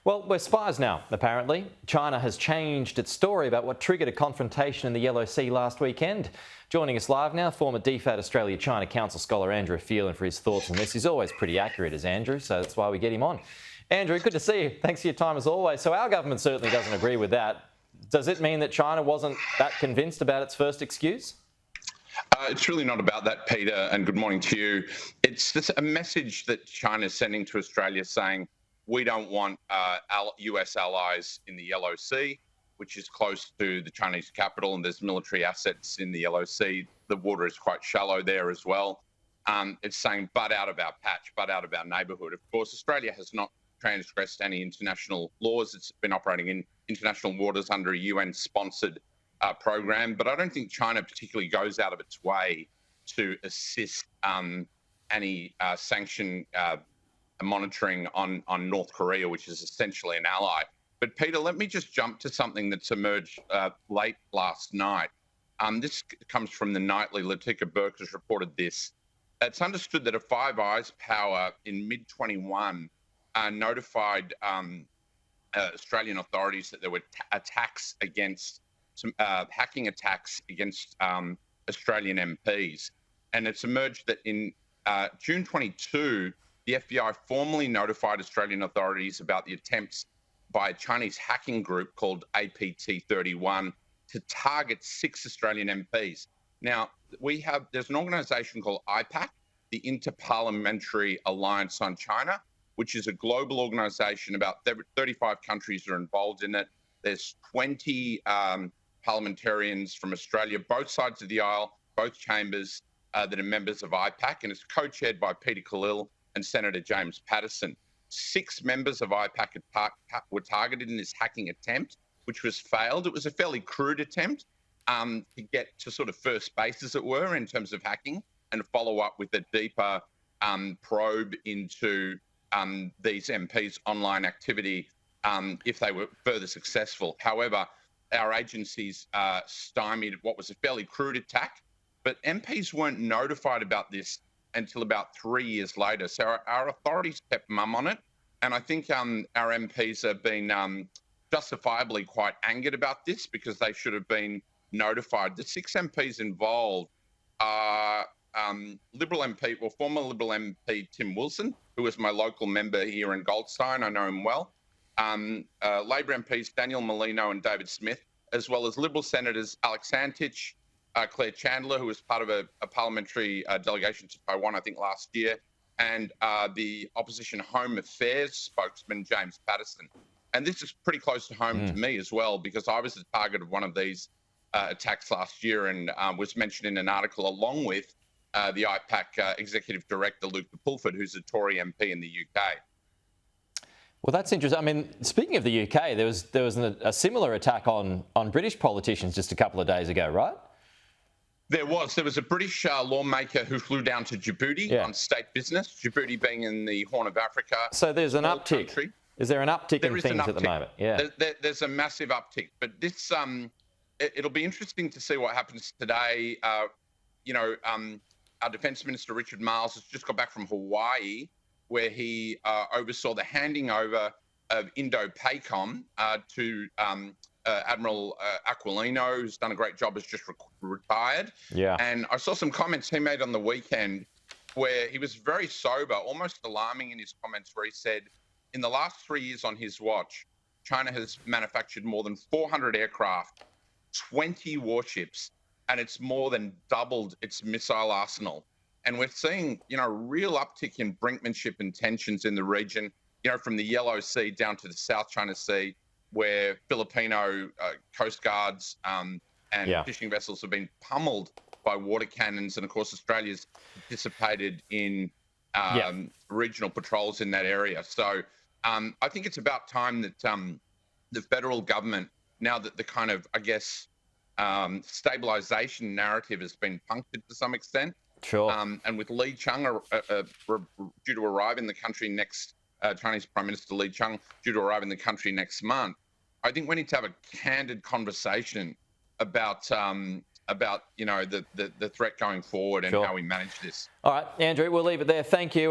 Well, we're spies now, apparently. China has changed its story about what triggered a confrontation in the Yellow Sea last weekend. Joining us live now, former DFAT Australia China Council scholar Andrew Phelan for his thoughts on this. He's always pretty accurate, as Andrew, so that's why we get him on. Andrew, good to see you. Thanks for your time as always. So our government certainly doesn't agree with that. Does it mean that China wasn't that convinced about its first excuse? It's really not about that, Peter, and good morning to you. It's just a message that China's sending to Australia saying, we don't want US allies in the Yellow Sea, which is close to the Chinese capital, and there's military assets in the Yellow Sea. The water is quite shallow there as well. It's saying, butt out of our patch, butt out of our neighbourhood. Of course, Australia has not transgressed any international laws. It's been operating in international waters under a UN-sponsored program, but I don't think China particularly goes out of its way to assist any sanction monitoring on North Korea, which is essentially an ally. But Peter, let me just jump to something that's emerged late last night. This comes from the Nightly. Latika Burke has reported this. It's understood that a Five Eyes power in mid-21 notified Australian authorities that there were attacks against some hacking attacks against Australian MPs. And it's emerged that in June 22, the FBI formally notified Australian authorities about the attempts by a Chinese hacking group called APT31 to target 6 Australian MPs. Now, there's an organisation called IPAC, the Inter-Parliamentary Alliance on China, which is a global organisation. About 35 countries are involved in it. There's 20 parliamentarians from Australia, both sides of the aisle, both chambers, that are members of IPAC, and it's co-chaired by Peter Khalil and Senator James Patterson. 6 members of IPAC were targeted in this hacking attempt, which was failed. It was a fairly crude attempt to get to sort of first base, as it were, in terms of hacking, and follow up with a deeper probe into these MPs' online activity if they were further successful. However, our agencies stymied what was a fairly crude attack, but MPs weren't notified about this until about 3 years later. So our authorities kept mum on it. And I think our MPs have been justifiably quite angered about this because they should have been notified. The 6 MPs involved are Liberal MP, well, former Liberal MP Tim Wilson, who was my local member here in Goldstein. I know him well. Labor MPs Daniel Molino and David Smith, as well as Liberal Senators Alex Santich, Claire Chandler, who was part of a parliamentary delegation to Taiwan, I think, last year, and the opposition Home Affairs spokesman, James Patterson. And this is pretty close to home to me as well, because I was the target of one of these attacks last year and was mentioned in an article along with the IPAC Executive Director, Luke de Pulford, who's a Tory MP in the UK. Well, that's interesting. I mean, speaking of the UK, there was a similar attack on British politicians just a couple of days ago, right? There was a British lawmaker who flew down to Djibouti on state business, Djibouti being in the Horn of Africa. So there's an uptick. Country. Is there an uptick in things at the moment? Yeah. There's a massive uptick. But this, it'll be interesting to see what happens today. Our Defence Minister, Richard Marles, has just got back from Hawaii, where he oversaw the handing over of Indo-PACOM to Admiral Aquilino, who's done a great job, has just retired. Yeah. And I saw some comments he made on the weekend where he was very sober, almost alarming in his comments, where he said, in the last 3 years on his watch, China has manufactured more than 400 aircraft, 20 warships, and it's more than doubled its missile arsenal. And we're seeing, real uptick in brinkmanship and tensions in the region, from the Yellow Sea down to the South China Sea, where Filipino coast guards and fishing vessels have been pummeled by water cannons. And of course, Australia's participated in regional patrols in that area. So I think it's about time that the federal government, now that the kind of, stabilisation narrative has been punctured to some extent. Sure. And with Li Chang due to arrive in the country next, Chinese Prime Minister Li Chang due to arrive in the country next month, I think we need to have a candid conversation about the threat going forward and how we manage this. All right, Andrew, we'll leave it there. Thank you.